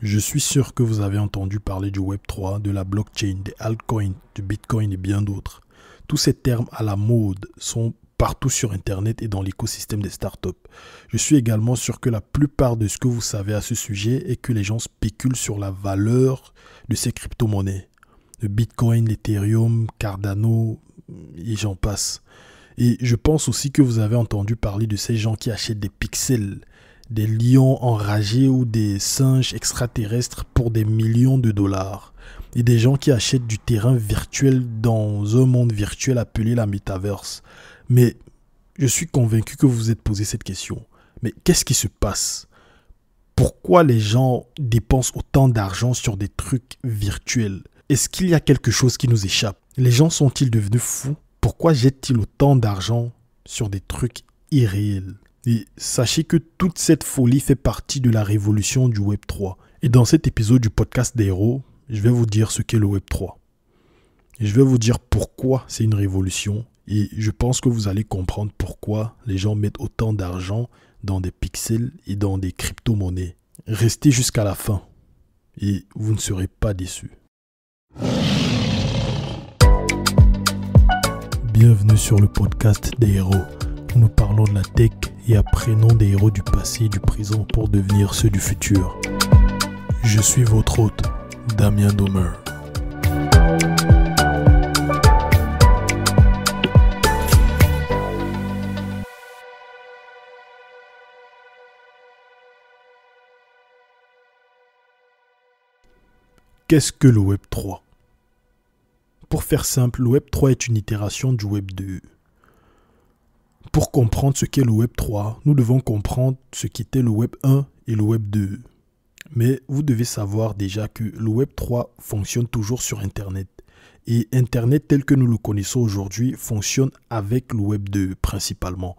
Je suis sûr que vous avez entendu parler du Web3, de la blockchain, des altcoins, du Bitcoin et bien d'autres. Tous ces termes à la mode sont partout sur Internet et dans l'écosystème des startups. Je suis également sûr que la plupart de ce que vous savez à ce sujet est que les gens spéculent sur la valeur de ces crypto-monnaies. Le Bitcoin, l'Ethereum, Cardano et j'en passe. Et je pense aussi que vous avez entendu parler de ces gens qui achètent des pixels, des lions enragés ou des singes extraterrestres pour des millions de dollars. Et des gens qui achètent du terrain virtuel dans un monde virtuel appelé la Metaverse. Mais je suis convaincu que vous vous êtes posé cette question. Mais qu'est-ce qui se passe? Pourquoi les gens dépensent autant d'argent sur des trucs virtuels? Est-ce qu'il y a quelque chose qui nous échappe? Les gens sont-ils devenus fous? Pourquoi jettent-ils autant d'argent sur des trucs irréels? Et sachez que toute cette folie fait partie de la révolution du Web3. Et dans cet épisode du podcast des héros, je vais vous dire ce qu'est le Web3. Et je vais vous dire pourquoi c'est une révolution. Et je pense que vous allez comprendre pourquoi les gens mettent autant d'argent dans des pixels et dans des crypto-monnaies. Restez jusqu'à la fin et vous ne serez pas déçus. Bienvenue sur le podcast des héros. Nous parlons de la tech et apprenons des héros du passé et du présent pour devenir ceux du futur. Je suis votre hôte, Damien Domer. Qu'est-ce que le Web3? Pour faire simple, le Web3 est une itération du Web2. Pour comprendre ce qu'est le Web3, nous devons comprendre ce qu'était le Web1 et le Web2. Mais vous devez savoir déjà que le Web3 fonctionne toujours sur Internet. Et Internet tel que nous le connaissons aujourd'hui fonctionne avec le Web2 principalement.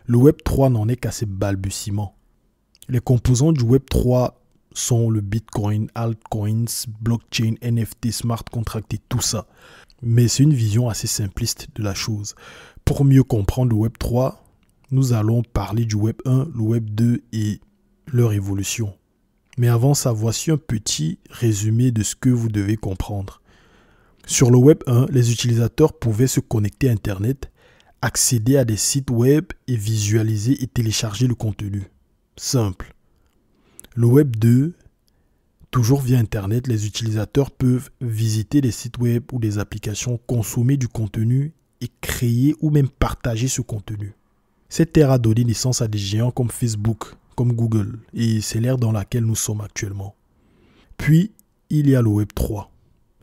Le Web3 n'en est qu'à ses balbutiements. Les composants du Web3 sont le Bitcoin, altcoins, blockchain, NFT, smart contract et tout ça. Mais c'est une vision assez simpliste de la chose. Pour mieux comprendre le Web3, nous allons parler du Web1, le Web2 et leur évolution. Mais avant ça, voici un petit résumé de ce que vous devez comprendre. Sur le Web1, les utilisateurs pouvaient se connecter à Internet, accéder à des sites web et visualiser et télécharger le contenu. Simple. Le Web2, toujours via Internet, les utilisateurs peuvent visiter des sites web ou des applications, consommer du contenu et créer ou même partager ce contenu. Cette ère a donné naissance à des géants comme Facebook, comme Google, et c'est l'ère dans laquelle nous sommes actuellement. Puis, il y a le Web3.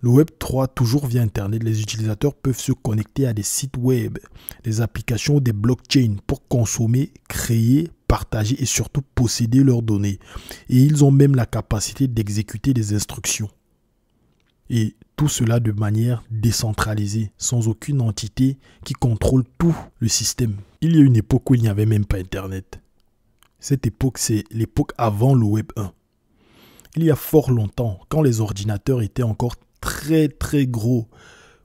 Le Web3, toujours via Internet, les utilisateurs peuvent se connecter à des sites web, des applications ou des blockchains pour consommer, créer, partager et surtout posséder leurs données. Et ils ont même la capacité d'exécuter des instructions. Et tout cela de manière décentralisée, sans aucune entité qui contrôle tout le système. Il y a une époque où il n'y avait même pas Internet. Cette époque, c'est l'époque avant le Web 1. Il y a fort longtemps, quand les ordinateurs étaient encore très très gros,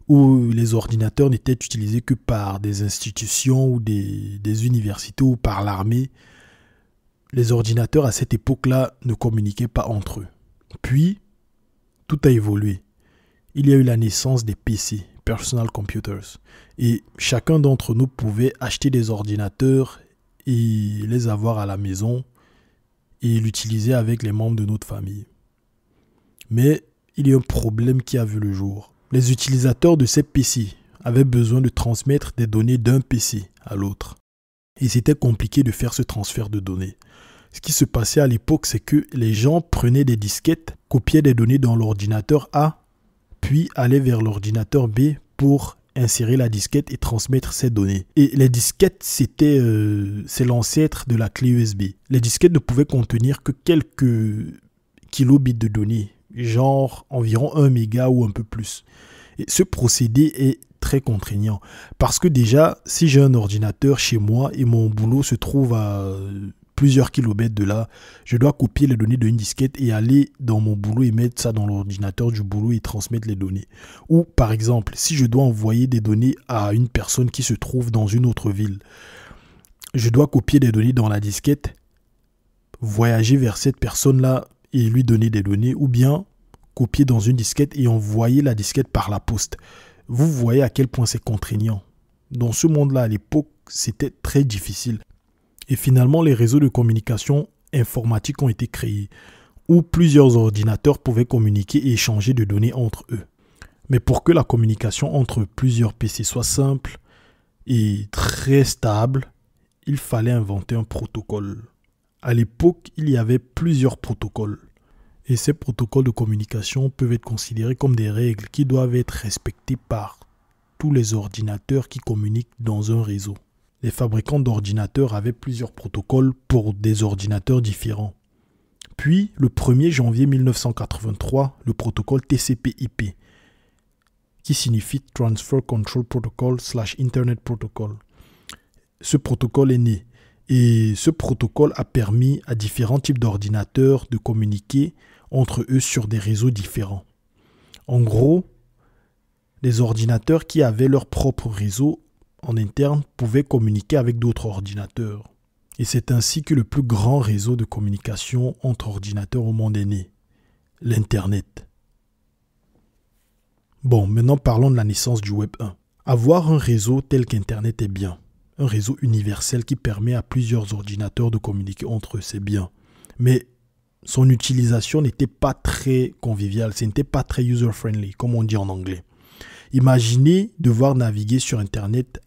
où les ordinateurs n'étaient utilisés que par des institutions ou des universités ou par l'armée, les ordinateurs à cette époque-là ne communiquaient pas entre eux. Puis, tout a évolué. Il y a eu la naissance des PC, Personal Computers, et chacun d'entre nous pouvait acheter des ordinateurs et les avoir à la maison et l'utiliser avec les membres de notre famille. Mais il y a un problème qui a vu le jour. Les utilisateurs de ces PC avaient besoin de transmettre des données d'un PC à l'autre. Et c'était compliqué de faire ce transfert de données. Ce qui se passait à l'époque, c'est que les gens prenaient des disquettes, copiaient des données dans l'ordinateur A, puis allaient vers l'ordinateur B pour insérer la disquette et transmettre ces données. Et les disquettes, c'est l'ancêtre de la clé USB. Les disquettes ne pouvaient contenir que quelques kilobits de données, genre environ 1 méga ou un peu plus. Et ce procédé est très contraignant parce que déjà, si j'ai un ordinateur chez moi et mon boulot se trouve à plusieurs kilomètres de là, je dois copier les données d'une disquette et aller dans mon boulot et mettre ça dans l'ordinateur du boulot et transmettre les données. Ou par exemple, si je dois envoyer des données à une personne qui se trouve dans une autre ville, je dois copier des données dans la disquette, voyager vers cette personne-là et lui donner des données, ou bien copier dans une disquette et envoyer la disquette par la poste. Vous voyez à quel point c'est contraignant. Dans ce monde-là, à l'époque, c'était très difficile. Et finalement, les réseaux de communication informatique ont été créés, où plusieurs ordinateurs pouvaient communiquer et échanger de données entre eux. Mais pour que la communication entre plusieurs PC soit simple et très stable, il fallait inventer un protocole. À l'époque, il y avait plusieurs protocoles. Et ces protocoles de communication peuvent être considérés comme des règles qui doivent être respectées par tous les ordinateurs qui communiquent dans un réseau. Les fabricants d'ordinateurs avaient plusieurs protocoles pour des ordinateurs différents. Puis, le 1er janvier 1983, le protocole TCP/IP, qui signifie Transfer Control Protocol / Internet Protocol. Ce protocole est né. Et ce protocole a permis à différents types d'ordinateurs de communiquer entre eux sur des réseaux différents. En gros, les ordinateurs qui avaient leur propre réseau en interne pouvaient communiquer avec d'autres ordinateurs. Et c'est ainsi que le plus grand réseau de communication entre ordinateurs au monde est né, l'Internet. Bon, maintenant parlons de la naissance du Web 1. Avoir un réseau tel qu'Internet est bien. Un réseau universel qui permet à plusieurs ordinateurs de communiquer entre eux, c'est bien. Mais son utilisation n'était pas très conviviale, ce n'était pas très user-friendly, comme on dit en anglais. Imaginez devoir naviguer sur Internet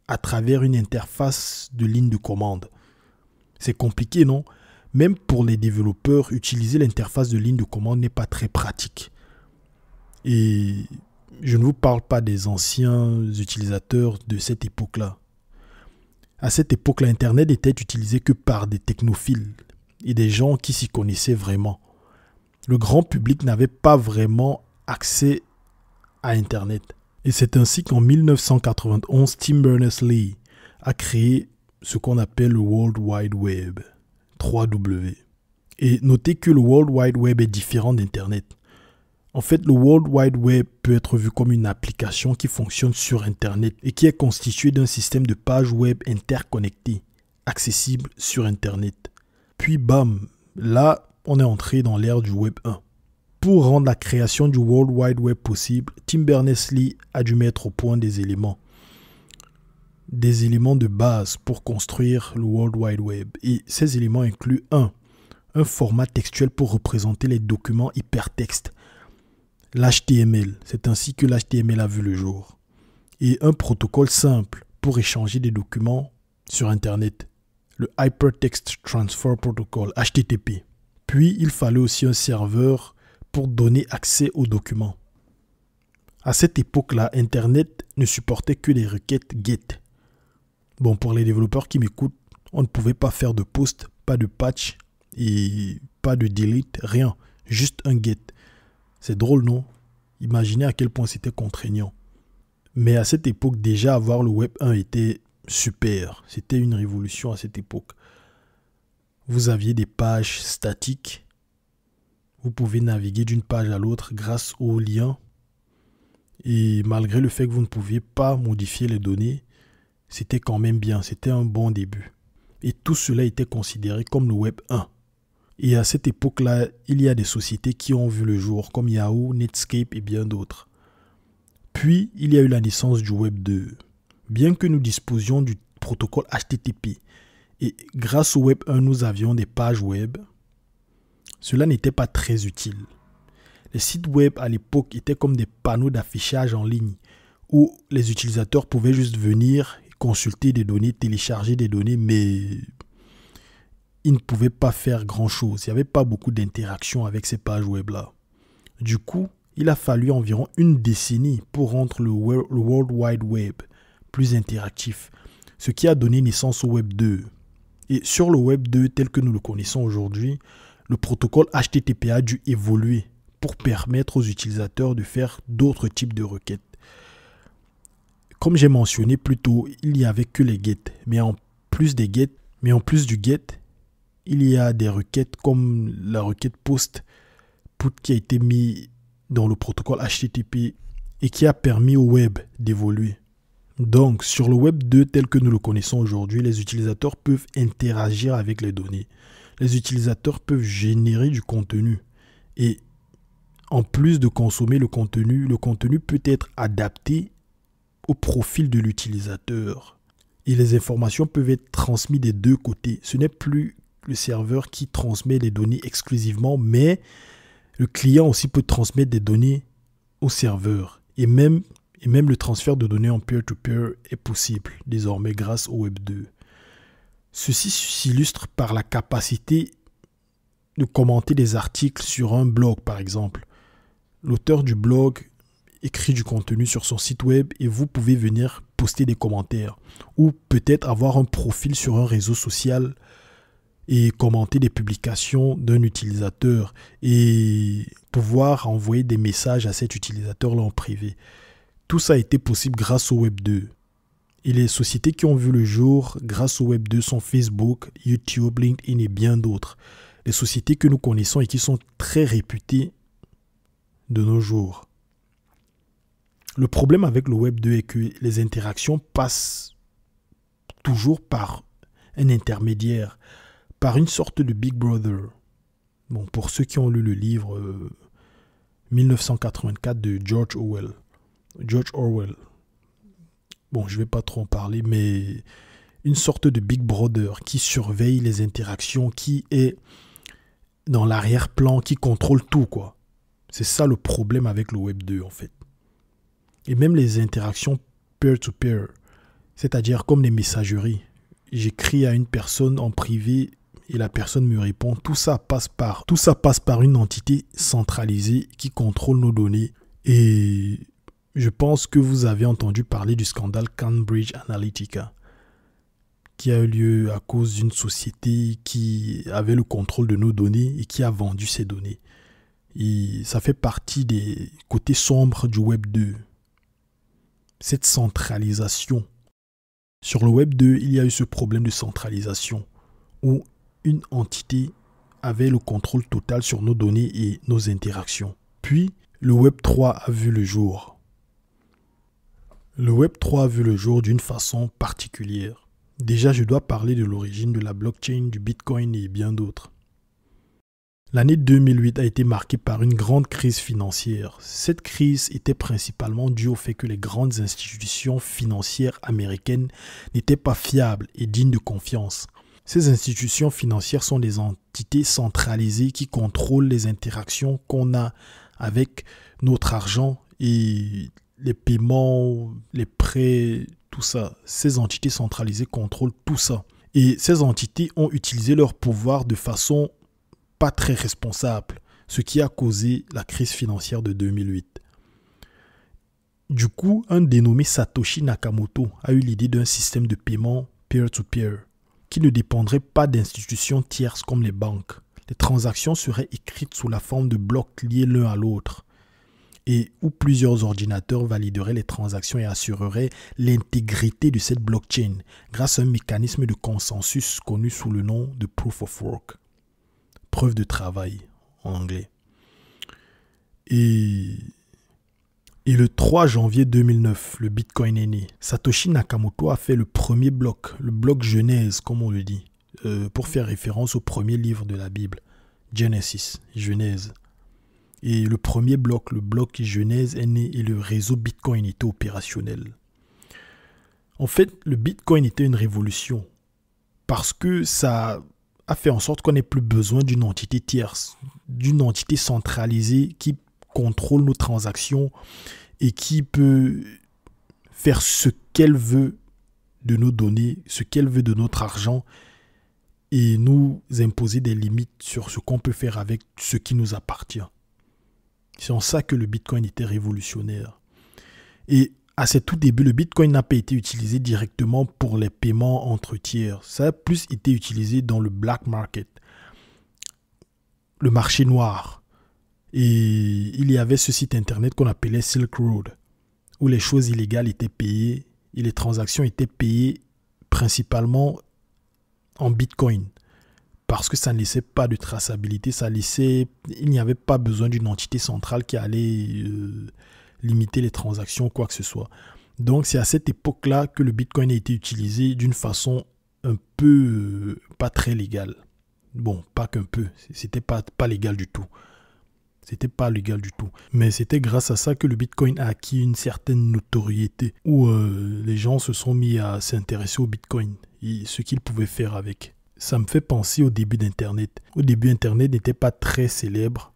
à travers une interface de ligne de commande. C'est compliqué, non? Même pour les développeurs, utiliser l'interface de ligne de commande n'est pas très pratique. Et je ne vous parle pas des anciens utilisateurs de cette époque-là. À cette époque, l'Internet n'était utilisé que par des technophiles et des gens qui s'y connaissaient vraiment. Le grand public n'avait pas vraiment accès à Internet. Et c'est ainsi qu'en 1991, Tim Berners-Lee a créé ce qu'on appelle le World Wide Web, 3W. Et notez que le World Wide Web est différent d'Internet. En fait, le World Wide Web peut être vu comme une application qui fonctionne sur Internet et qui est constituée d'un système de pages web interconnectées, accessibles sur Internet. Puis bam, là, on est entré dans l'ère du Web 1. Pour rendre la création du World Wide Web possible, Tim Berners-Lee a dû mettre au point des éléments de base pour construire le World Wide Web. Et ces éléments incluent un format textuel pour représenter les documents hypertextes. L'HTML, c'est ainsi que l'HTML a vu le jour. Et un protocole simple pour échanger des documents sur Internet, le Hypertext Transfer Protocol, HTTP. Puis, il fallait aussi un serveur pour donner accès aux documents. À cette époque-là, Internet ne supportait que les requêtes GET. Bon, pour les développeurs qui m'écoutent, on ne pouvait pas faire de post, pas de patch et pas de delete, rien, juste un GET. C'est drôle, non? Imaginez à quel point c'était contraignant. Mais à cette époque, déjà avoir le Web 1 était super. C'était une révolution à cette époque. Vous aviez des pages statiques. Vous pouvez naviguer d'une page à l'autre grâce aux liens. Et malgré le fait que vous ne pouviez pas modifier les données, c'était quand même bien. C'était un bon début. Et tout cela était considéré comme le Web 1. Et à cette époque-là, il y a des sociétés qui ont vu le jour, comme Yahoo, Netscape et bien d'autres. Puis, il y a eu la naissance du Web 2. Bien que nous disposions du protocole HTTP, et grâce au Web 1, nous avions des pages web, cela n'était pas très utile. Les sites web à l'époque étaient comme des panneaux d'affichage en ligne, où les utilisateurs pouvaient juste venir consulter des données, télécharger des données, mais ils ne pouvaient pas faire grand-chose. Il n'y avait pas beaucoup d'interaction avec ces pages web-là. Du coup, il a fallu environ une décennie pour rendre le World Wide Web plus interactif, ce qui a donné naissance au Web 2. Et sur le Web 2 tel que nous le connaissons aujourd'hui, le protocole HTTP a dû évoluer pour permettre aux utilisateurs de faire d'autres types de requêtes. Comme j'ai mentionné plus tôt, il n'y avait que les GET, mais en plus du GET, il y a des requêtes comme la requête POST qui a été mise dans le protocole HTTP et qui a permis au web d'évoluer. Donc, sur le Web 2 tel que nous le connaissons aujourd'hui, les utilisateurs peuvent interagir avec les données. les utilisateurs peuvent générer du contenu. Et en plus de consommer le contenu peut être adapté au profil de l'utilisateur. Et les informations peuvent être transmises des deux côtés. Ce n'est plus le serveur qui transmet les données exclusivement, mais le client aussi peut transmettre des données au serveur. Et même le transfert de données en peer-to-peer est possible désormais grâce au Web 2. Ceci s'illustre par la capacité de commenter des articles sur un blog, par exemple. L'auteur du blog écrit du contenu sur son site web et vous pouvez venir poster des commentaires. Ou peut-être avoir un profil sur un réseau social et commenter des publications d'un utilisateur et pouvoir envoyer des messages à cet utilisateur-là en privé. Tout ça a été possible grâce au Web 2. Et les sociétés qui ont vu le jour grâce au Web 2 sont Facebook, YouTube, LinkedIn et bien d'autres. Les sociétés que nous connaissons et qui sont très réputées de nos jours. Le problème avec le Web 2 est que les interactions passent toujours par un intermédiaire, par une sorte de Big Brother. Bon, pour ceux qui ont lu le livre 1984 de George Orwell. Bon, je ne vais pas trop en parler, mais une sorte de Big Brother qui surveille les interactions, qui est dans l'arrière-plan, qui contrôle tout, quoi. C'est ça le problème avec le Web 2, en fait. Et même les interactions peer-to-peer, c'est-à-dire comme les messageries. J'écris à une personne en privé et la personne me répond. Tout ça passe par une entité centralisée qui contrôle nos données. Et je pense que vous avez entendu parler du scandale Cambridge Analytica, qui a eu lieu à cause d'une société qui avait le contrôle de nos données et qui a vendu ces données. Et ça fait partie des côtés sombres du Web 2. Cette centralisation. Sur le Web 2, il y a eu ce problème de centralisation où une entité avait le contrôle total sur nos données et nos interactions. Puis, le Web 3 a vu le jour. Le Web 3 a vu le jour d'une façon particulière. Déjà, je dois parler de l'origine de la blockchain, du Bitcoin et bien d'autres. L'année 2008 a été marquée par une grande crise financière. Cette crise était principalement due au fait que les grandes institutions financières américaines n'étaient pas fiables et dignes de confiance. Ces institutions financières sont des entités centralisées qui contrôlent les interactions qu'on a avec notre argent et les paiements, les prêts, tout ça. Ces entités centralisées contrôlent tout ça. Et ces entités ont utilisé leur pouvoir de façon pas très responsable, ce qui a causé la crise financière de 2008. Du coup, un dénommé Satoshi Nakamoto a eu l'idée d'un système de paiement peer-to-peer qui ne dépendrait pas d'institutions tierces comme les banques. Les transactions seraient écrites sous la forme de blocs liés l'un à l'autre et où plusieurs ordinateurs valideraient les transactions et assureraient l'intégrité de cette blockchain grâce à un mécanisme de consensus connu sous le nom de Proof of Work. Preuve de travail en anglais. Et le 3 janvier 2009, le Bitcoin est né. Satoshi Nakamoto a fait le premier bloc, le bloc Genèse, comme on le dit, pour faire référence au premier livre de la Bible, Genesis, Genèse. Et le premier bloc, le bloc Genèse est né et le réseau Bitcoin était opérationnel. En fait, le Bitcoin était une révolution parce que ça a fait en sorte qu'on n'ait plus besoin d'une entité tierce, d'une entité centralisée qui contrôle nos transactions et qui peut faire ce qu'elle veut de nos données, ce qu'elle veut de notre argent et nous imposer des limites sur ce qu'on peut faire avec ce qui nous appartient. C'est en ça que le Bitcoin était révolutionnaire. Et à ses tout débuts, le Bitcoin n'a pas été utilisé directement pour les paiements entre tiers. Ça a plus été utilisé dans le black market, le marché noir. Et il y avait ce site internet qu'on appelait Silk Road, où les choses illégales étaient payées et les transactions étaient payées principalement en Bitcoin. Parce que ça ne laissait pas de traçabilité, il n'y avait pas besoin d'une entité centrale qui allait limiter les transactions, quoi que ce soit. Donc c'est à cette époque-là que le Bitcoin a été utilisé d'une façon un peu pas très légale. Bon, pas qu'un peu, c'était pas légal du tout. C'était pas légal du tout. Mais c'était grâce à ça que le Bitcoin a acquis une certaine notoriété, où les gens se sont mis à s'intéresser au Bitcoin et ce qu'ils pouvaient faire avec. Ça me fait penser au début d'Internet. Au début, Internet n'était pas très célèbre,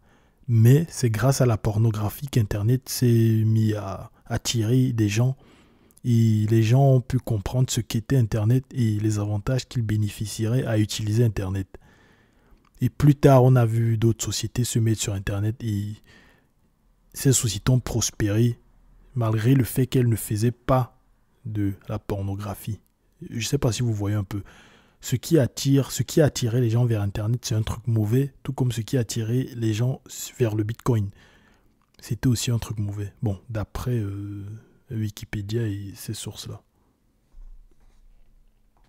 mais c'est grâce à la pornographie qu'Internet s'est mis à attirer des gens. Et les gens ont pu comprendre ce qu'était Internet et les avantages qu'ils bénéficieraient à utiliser Internet. Et plus tard, on a vu d'autres sociétés se mettre sur Internet et ces sociétés ont prospéré malgré le fait qu'elles ne faisaient pas de la pornographie. Je ne sais pas si vous voyez un peu. Ce qui a attiré les gens vers Internet, c'est un truc mauvais, tout comme ce qui a attiré les gens vers le Bitcoin. C'était aussi un truc mauvais. Bon, d'après Wikipédia et ces sources-là.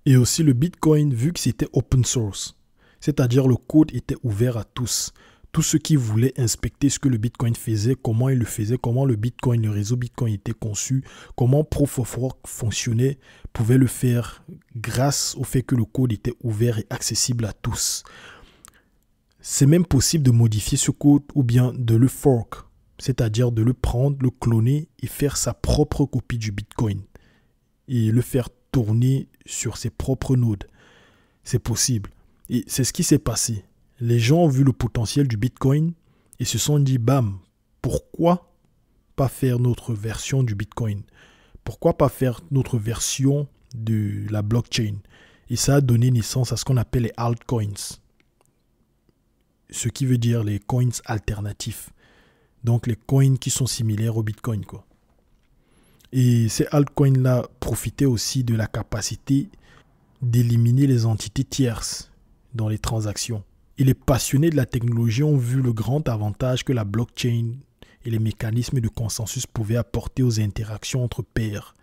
Et aussi le Bitcoin, vu que c'était open source, c'est-à-dire le code était ouvert à tous. Tous ceux qui voulaient inspecter ce que le Bitcoin faisait, comment il le faisait, comment le réseau Bitcoin était conçu, comment Proof of Work fonctionnait, pouvaient le faire grâce au fait que le code était ouvert et accessible à tous. C'est même possible de modifier ce code ou bien de le fork, c'est-à-dire de le prendre, le cloner et faire sa propre copie du Bitcoin et le faire tourner sur ses propres nodes. C'est possible. Et c'est ce qui s'est passé. Les gens ont vu le potentiel du Bitcoin et se sont dit, bam, pourquoi pas faire notre version du Bitcoin? Pourquoi pas faire notre version de la blockchain? Et ça a donné naissance à ce qu'on appelle les altcoins. Ce qui veut dire les coins alternatifs. Donc les coins qui sont similaires au Bitcoin, quoi. Et ces altcoins-là profitaient aussi de la capacité d'éliminer les entités tierces dans les transactions. Et les passionnés de la technologie ont vu le grand avantage que la blockchain et les mécanismes de consensus pouvaient apporter aux interactions entre pairs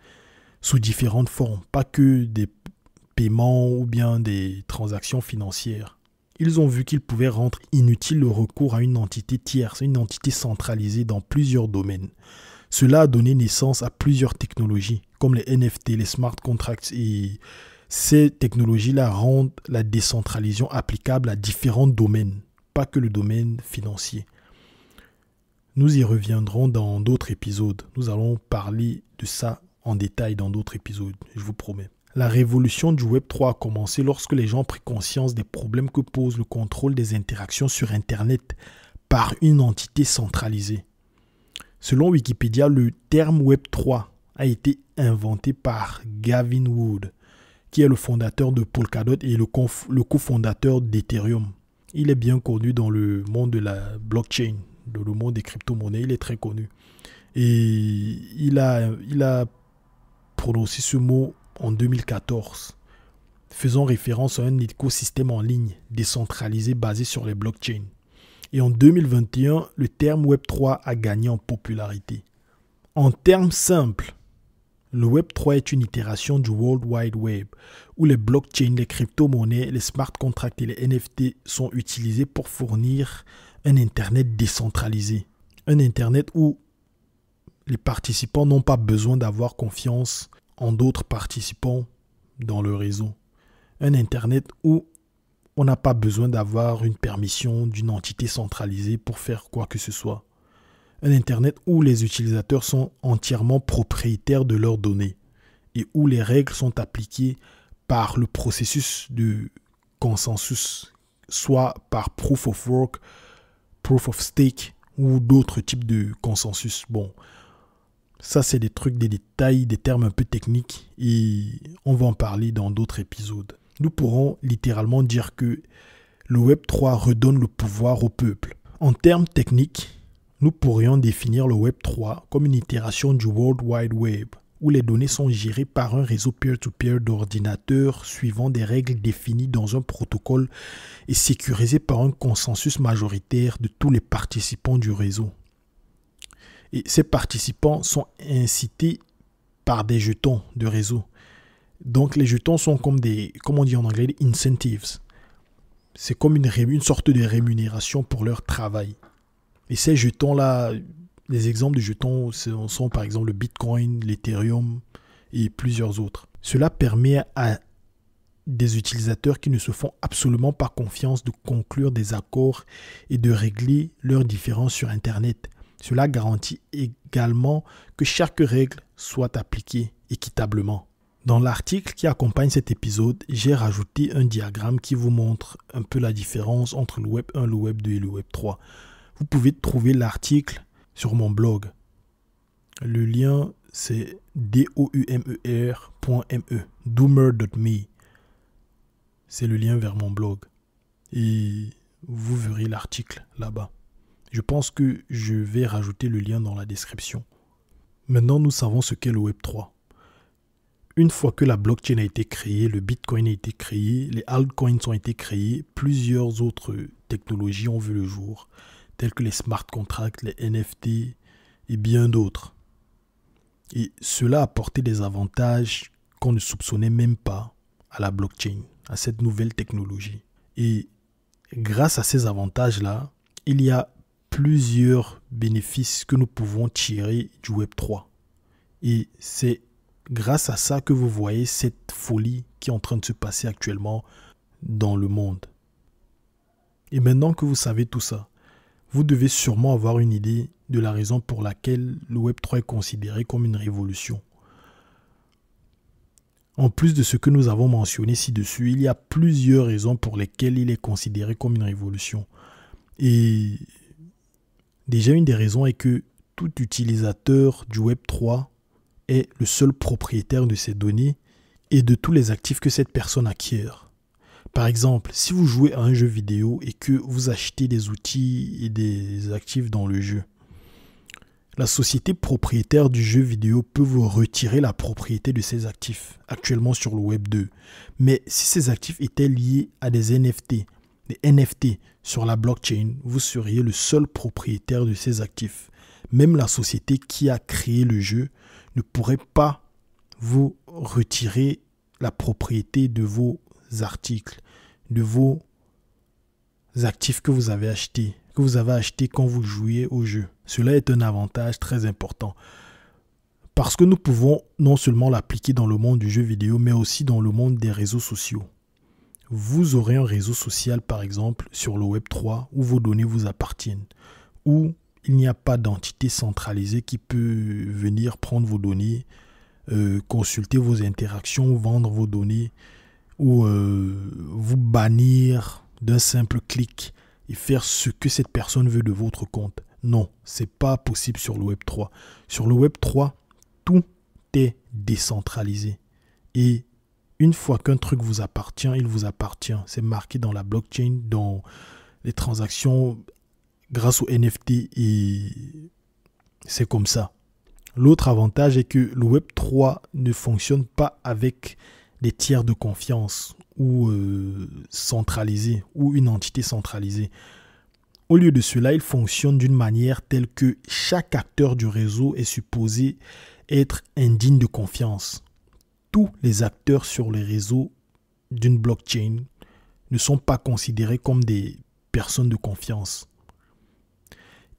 sous différentes formes, pas que des paiements ou bien des transactions financières. Ils ont vu qu'ils pouvaient rendre inutile le recours à une entité tierce, une entité centralisée dans plusieurs domaines. Cela a donné naissance à plusieurs technologies, comme les NFT, les smart contracts, et ces technologies-là rendent la décentralisation applicable à différents domaines, pas que le domaine financier. Nous y reviendrons dans d'autres épisodes. Nous allons parler de ça en détail dans d'autres épisodes, je vous promets. La révolution du Web3 a commencé lorsque les gens ont pris conscience des problèmes que pose le contrôle des interactions sur Internet par une entité centralisée. Selon Wikipédia, le terme Web3 a été inventé par Gavin Wood, qui est le fondateur de Polkadot et le cofondateur d'Ethereum. Il est bien connu dans le monde de la blockchain, dans le monde des crypto-monnaies, il est très connu. Et il a prononcé ce mot en 2014, faisant référence à un écosystème en ligne décentralisé basé sur les blockchains. Et en 2021, le terme Web3 a gagné en popularité. En termes simples, le Web3 est une itération du World Wide Web, où les blockchains, les crypto-monnaies, les smart contracts et les NFT sont utilisés pour fournir un Internet décentralisé. Un Internet où les participants n'ont pas besoin d'avoir confiance en d'autres participants dans le réseau. Un Internet où on n'a pas besoin d'avoir une permission d'une entité centralisée pour faire quoi que ce soit. Un Internet où les utilisateurs sont entièrement propriétaires de leurs données et où les règles sont appliquées par le processus de consensus, soit par Proof of Work, Proof of Stake ou d'autres types de consensus. Bon, ça c'est des trucs, des détails, des termes un peu techniques et on va en parler dans d'autres épisodes. Nous pourrons littéralement dire que le Web3 redonne le pouvoir au peuple. En termes techniques, nous pourrions définir le Web3 comme une itération du World Wide Web, où les données sont gérées par un réseau peer-to-peer d'ordinateurs suivant des règles définies dans un protocole et sécurisées par un consensus majoritaire de tous les participants du réseau. Et ces participants sont incités par des jetons de réseau. Donc les jetons sont comme des, comme on dit en anglais, des incentives. C'est comme une sorte de rémunération pour leur travail. Et ces jetons-là, les exemples de jetons sont par exemple le Bitcoin, l'Ethereum et plusieurs autres. Cela permet à des utilisateurs qui ne se font absolument pas confiance de conclure des accords et de régler leurs différends sur Internet. Cela garantit également que chaque règle soit appliquée équitablement. Dans l'article qui accompagne cet épisode, j'ai rajouté un diagramme qui vous montre un peu la différence entre le Web 1, le Web 2 et le Web 3. Vous pouvez trouver l'article sur mon blog. Le lien, c'est doumer.me, doomer.me. C'est le lien vers mon blog. Et vous verrez l'article là-bas. Je pense que je vais rajouter le lien dans la description. Maintenant, nous savons ce qu'est le Web 3. Une fois que la blockchain a été créée, le Bitcoin a été créé, les altcoins ont été créés, plusieurs autres technologies ont vu le jour, telles que les smart contracts, les NFT et bien d'autres. Et cela a apporté des avantages qu'on ne soupçonnait même pas à la blockchain, à cette nouvelle technologie. Et grâce à ces avantages-là, il y a plusieurs bénéfices que nous pouvons tirer du Web 3. Et c'est grâce à ça que vous voyez cette folie qui est en train de se passer actuellement dans le monde. Et maintenant que vous savez tout ça, vous devez sûrement avoir une idée de la raison pour laquelle le Web 3 est considéré comme une révolution. En plus de ce que nous avons mentionné ci-dessus, il y a plusieurs raisons pour lesquelles il est considéré comme une révolution. Et déjà, une des raisons est que tout utilisateur du Web 3 est le seul propriétaire de ses données et de tous les actifs que cette personne acquiert. Par exemple, si vous jouez à un jeu vidéo et que vous achetez des outils et des actifs dans le jeu, la société propriétaire du jeu vidéo peut vous retirer la propriété de ces actifs actuellement sur le Web 2. Mais si ces actifs étaient liés à des NFT sur la blockchain, vous seriez le seul propriétaire de ces actifs. Même la société qui a créé le jeu ne pourrait pas vous retirer la propriété de vos articles, de vos actifs que vous avez achetés quand vous jouiez au jeu. Cela est un avantage très important parce que nous pouvons non seulement l'appliquer dans le monde du jeu vidéo, mais aussi dans le monde des réseaux sociaux. Vous aurez un réseau social, par exemple, sur le Web 3 où vos données vous appartiennent, où il n'y a pas d'entité centralisée qui peut venir prendre vos données, consulter vos interactions, vendre vos données ou vous bannir d'un simple clic et faire ce que cette personne veut de votre compte. Non, ce n'est pas possible sur le Web 3. Sur le Web 3, tout est décentralisé. Et une fois qu'un truc vous appartient, il vous appartient. C'est marqué dans la blockchain, dans les transactions grâce aux NFT et c'est comme ça. L'autre avantage est que le Web 3 ne fonctionne pas avec des tiers de confiance ou centralisés ou une entité centralisée. Au lieu de cela, il fonctionne d'une manière telle que chaque acteur du réseau est supposé être indigne de confiance. Tous les acteurs sur les réseaux d'une blockchain ne sont pas considérés comme des personnes de confiance.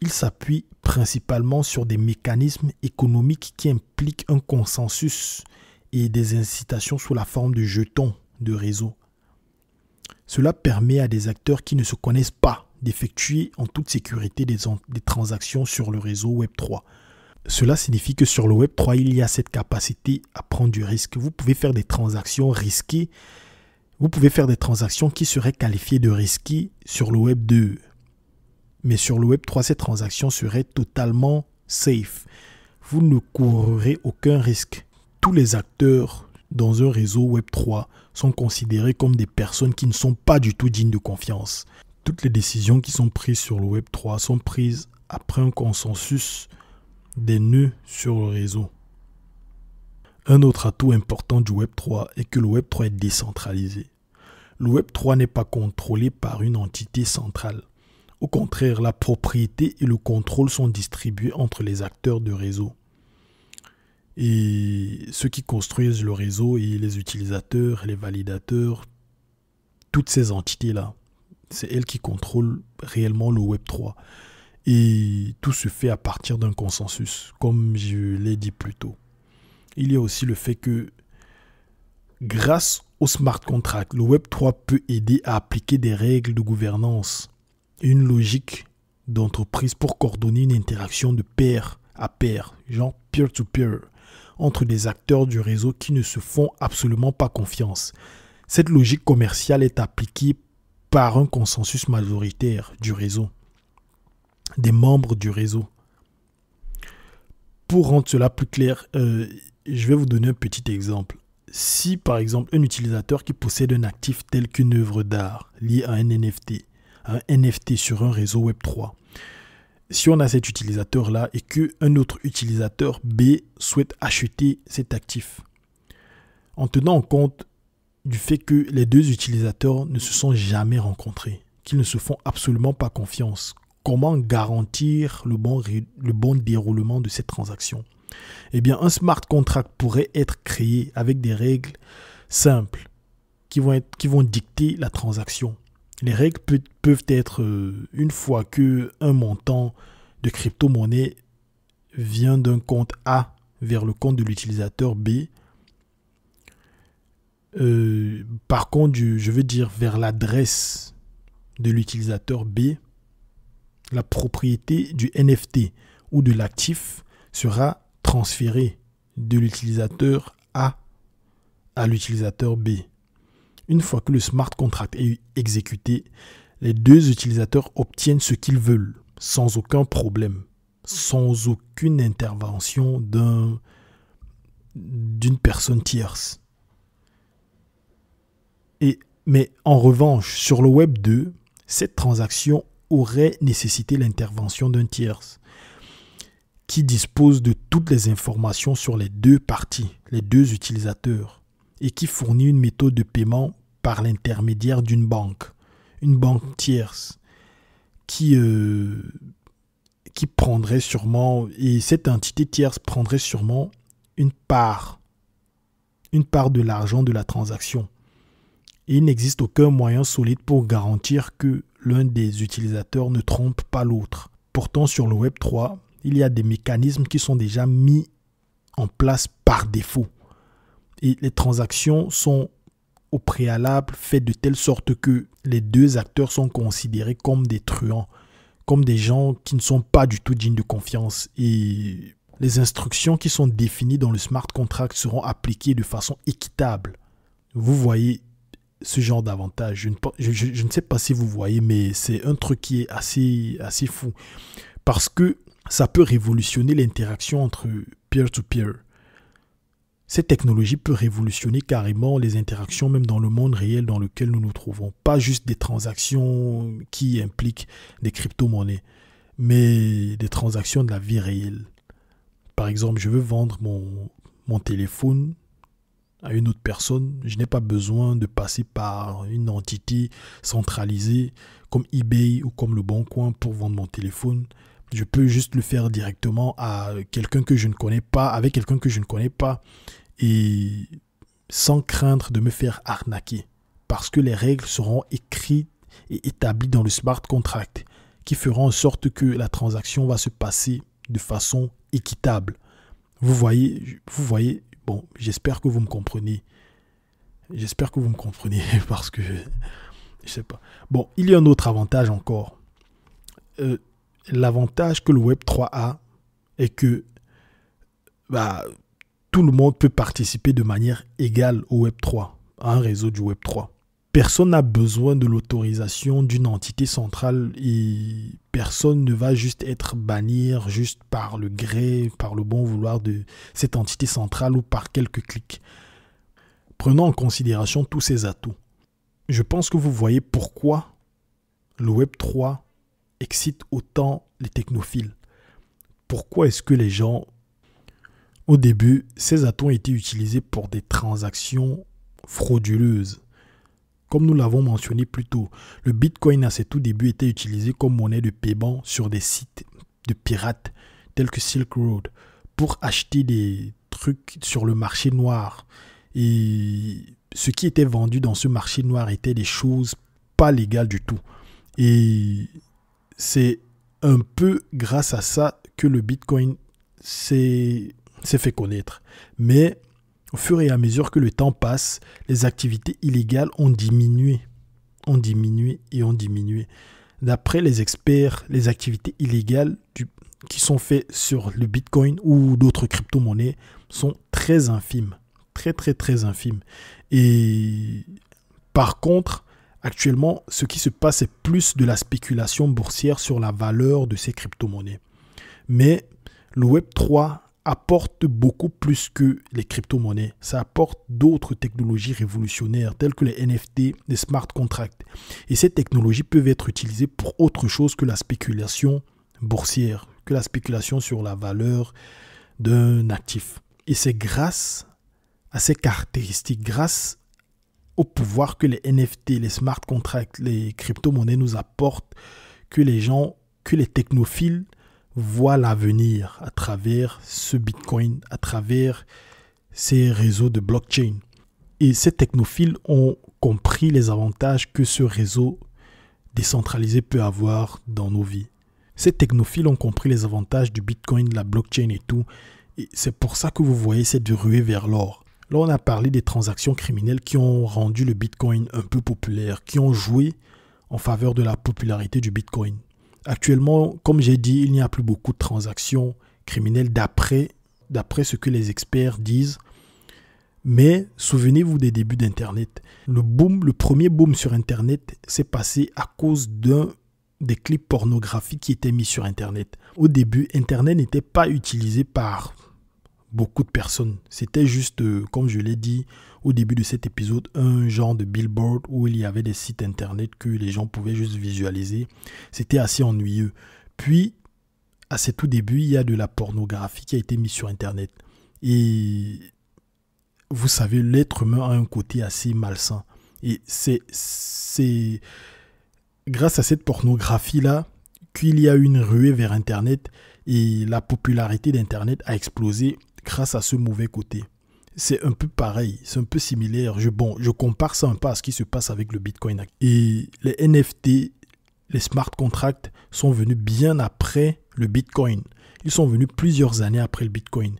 Il s'appuie principalement sur des mécanismes économiques qui impliquent un consensus et des incitations sous la forme de jetons de réseau. Cela permet à des acteurs qui ne se connaissent pas d'effectuer en toute sécurité des transactions sur le réseau Web 3. Cela signifie que sur le Web 3, il y a cette capacité à prendre du risque. Vous pouvez faire des transactions risquées. Vous pouvez faire des transactions qui seraient qualifiées de risquées sur le Web 2. Mais sur le Web 3, ces transactions seraient totalement safe. Vous ne courrez aucun risque. Tous les acteurs dans un réseau Web 3 sont considérés comme des personnes qui ne sont pas du tout dignes de confiance. Toutes les décisions qui sont prises sur le Web 3 sont prises après un consensus des nœuds sur le réseau. Un autre atout important du Web 3 est que le Web 3 est décentralisé. Le Web 3 n'est pas contrôlé par une entité centrale. Au contraire, la propriété et le contrôle sont distribués entre les acteurs de réseau. Et ceux qui construisent le réseau et les utilisateurs, les validateurs, toutes ces entités-là, c'est elles qui contrôlent réellement le Web 3. Et tout se fait à partir d'un consensus, comme je l'ai dit plus tôt. Il y a aussi le fait que grâce au smart contract, le Web 3 peut aider à appliquer des règles de gouvernance et une logique d'entreprise pour coordonner une interaction de pair à pair, genre peer-to-peer, entre des acteurs du réseau qui ne se font absolument pas confiance. Cette logique commerciale est appliquée par un consensus majoritaire du réseau, des membres du réseau. Pour rendre cela plus clair, je vais vous donner un petit exemple. Si par exemple un utilisateur qui possède un actif tel qu'une œuvre d'art liée à un NFT sur un réseau Web 3, si on a cet utilisateur-là et qu'un autre utilisateur B souhaite acheter cet actif, en tenant en compte du fait que les deux utilisateurs ne se sont jamais rencontrés, qu'ils ne se font absolument pas confiance, comment garantir le bon déroulement de cette transaction? Eh bien, un smart contract pourrait être créé avec des règles simples qui vont dicter la transaction. Les règles peuvent être, une fois qu'un montant de crypto-monnaie vient d'un compte A vers le compte de l'utilisateur B, par contre, je veux dire vers l'adresse de l'utilisateur B, la propriété du NFT ou de l'actif sera transférée de l'utilisateur A à l'utilisateur B. Une fois que le smart contract est exécuté, les deux utilisateurs obtiennent ce qu'ils veulent, sans aucun problème, sans aucune intervention d'une personne tierce. Mais en revanche, sur le Web 2, cette transaction aurait nécessité l'intervention d'un tierce qui dispose de toutes les informations sur les deux parties, les deux utilisateurs, et qui fournit une méthode de paiement par l'intermédiaire d'une banque tierce, qui prendrait sûrement, et cette entité tierce prendrait sûrement une part de l'argent de la transaction. Et il n'existe aucun moyen solide pour garantir que l'un des utilisateurs ne trompe pas l'autre. Pourtant, sur le Web 3, il y a des mécanismes qui sont déjà mis en place par défaut. Et les transactions sont au préalable faites de telle sorte que les deux acteurs sont considérés comme des truands, comme des gens qui ne sont pas du tout dignes de confiance. Et les instructions qui sont définies dans le smart contract seront appliquées de façon équitable. Vous voyez ce genre d'avantage. Je ne sais pas si vous voyez, mais c'est un truc qui est assez fou. Parce que ça peut révolutionner l'interaction entre peer-to-peer. Cette technologie peut révolutionner carrément les interactions même dans le monde réel dans lequel nous nous trouvons. Pas juste des transactions qui impliquent des crypto-monnaies, mais des transactions de la vie réelle. Par exemple, je veux vendre mon téléphone à une autre personne. Je n'ai pas besoin de passer par une entité centralisée comme eBay ou comme Le Bon Coin pour vendre mon téléphone. Je peux juste le faire directement à quelqu'un que je ne connais pas, avec quelqu'un que je ne connais pas, et sans craindre de me faire arnaquer. Parce que les règles seront écrites et établies dans le smart contract, qui feront en sorte que la transaction va se passer de façon équitable. Vous voyez, bon, j'espère que vous me comprenez. J'espère que vous me comprenez parce que je sais pas. Bon, il y a un autre avantage encore. L'avantage que le Web 3 a est que tout le monde peut participer de manière égale au Web 3, à un réseau du Web 3. Personne n'a besoin de l'autorisation d'une entité centrale et personne ne va juste être banni juste par le gré, par le bon vouloir de cette entité centrale ou par quelques clics. Prenons en considération tous ces atouts. Je pense que vous voyez pourquoi le Web 3 excite autant les technophiles. Pourquoi est-ce que les gens, au début, ces atouts ont été utilisés pour des transactions frauduleuses. Comme nous l'avons mentionné plus tôt, le Bitcoin à ses tout débuts était utilisé comme monnaie de paiement sur des sites de pirates tels que Silk Road pour acheter des trucs sur le marché noir. Et ce qui était vendu dans ce marché noir était des choses pas légales du tout. Et c'est un peu grâce à ça que le Bitcoin s'est fait connaître. Mais au fur et à mesure que le temps passe, les activités illégales ont diminué. D'après les experts, les activités illégales qui sont faites sur le Bitcoin ou d'autres crypto-monnaies sont très infimes. Très infimes. Et par contre, actuellement, ce qui se passe, c'est plus de la spéculation boursière sur la valeur de ces crypto-monnaies. Mais le Web3 apporte beaucoup plus que les crypto-monnaies. Ça apporte d'autres technologies révolutionnaires telles que les NFT, les smart contracts. Et ces technologies peuvent être utilisées pour autre chose que la spéculation boursière, que la spéculation sur la valeur d'un actif. Et c'est grâce à ces caractéristiques, grâce au pouvoir que les NFT, les smart contracts, les crypto-monnaies nous apportent, que les technophiles voient l'avenir à travers ce Bitcoin, à travers ces réseaux de blockchain. Et ces technophiles ont compris les avantages que ce réseau décentralisé peut avoir dans nos vies. Ces technophiles ont compris les avantages du Bitcoin, de la blockchain et tout. Et c'est pour ça que vous voyez cette ruée vers l'or. Là, on a parlé des transactions criminelles qui ont rendu le Bitcoin un peu populaire, qui ont joué en faveur de la popularité du Bitcoin. Actuellement, comme j'ai dit, il n'y a plus beaucoup de transactions criminelles d'après ce que les experts disent. Mais souvenez-vous des débuts d'Internet. Le premier boom sur Internet s'est passé à cause des clips pornographiques qui étaient mis sur Internet. Au début, Internet n'était pas utilisé par beaucoup de personnes. C'était juste, comme je l'ai dit au début de cet épisode, un genre de billboard où il y avait des sites Internet que les gens pouvaient juste visualiser. C'était assez ennuyeux. Puis, à ses tout débuts, il y a de la pornographie qui a été mise sur Internet. Et vous savez, l'être humain a un côté assez malsain. Et c'est grâce à cette pornographie-là qu'il y a eu une ruée vers Internet et la popularité d'Internet a explosé grâce à ce mauvais côté. C'est un peu pareil, c'est un peu similaire. Je compare ça un peu à ce qui se passe avec le Bitcoin. Et les NFT, les smart contracts sont venus bien après le Bitcoin. Ils sont venus plusieurs années après le Bitcoin.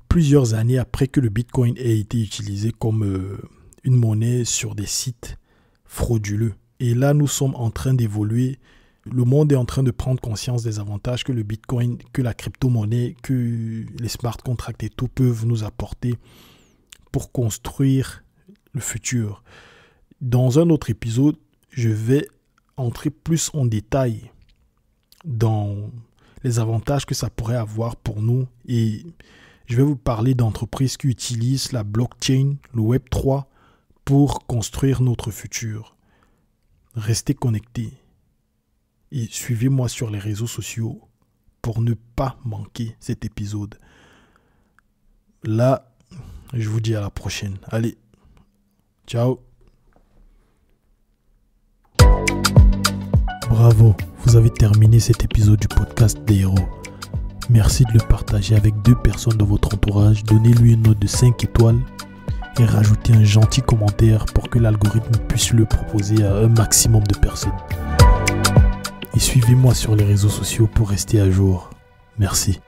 Plusieurs années après que le Bitcoin ait été utilisé comme une monnaie sur des sites frauduleux. Et là, nous sommes en train d'évoluer. Le monde est en train de prendre conscience des avantages que le Bitcoin, que la crypto-monnaie, que les smart contracts et tout peuvent nous apporter pour construire le futur. Dans un autre épisode, je vais entrer plus en détail dans les avantages que ça pourrait avoir pour nous et je vais vous parler d'entreprises qui utilisent la blockchain, le Web3 pour construire notre futur. Restez connectés. Et suivez-moi sur les réseaux sociaux pour ne pas manquer cet épisode. Là, je vous dis à la prochaine. Allez, ciao. Bravo, vous avez terminé cet épisode du podcast des héros. Merci de le partager avec 2 personnes de votre entourage. Donnez-lui une note de 5 étoiles et rajoutez un gentil commentaire pour que l'algorithme puisse le proposer à un maximum de personnes. Et suivez-moi sur les réseaux sociaux pour rester à jour. Merci.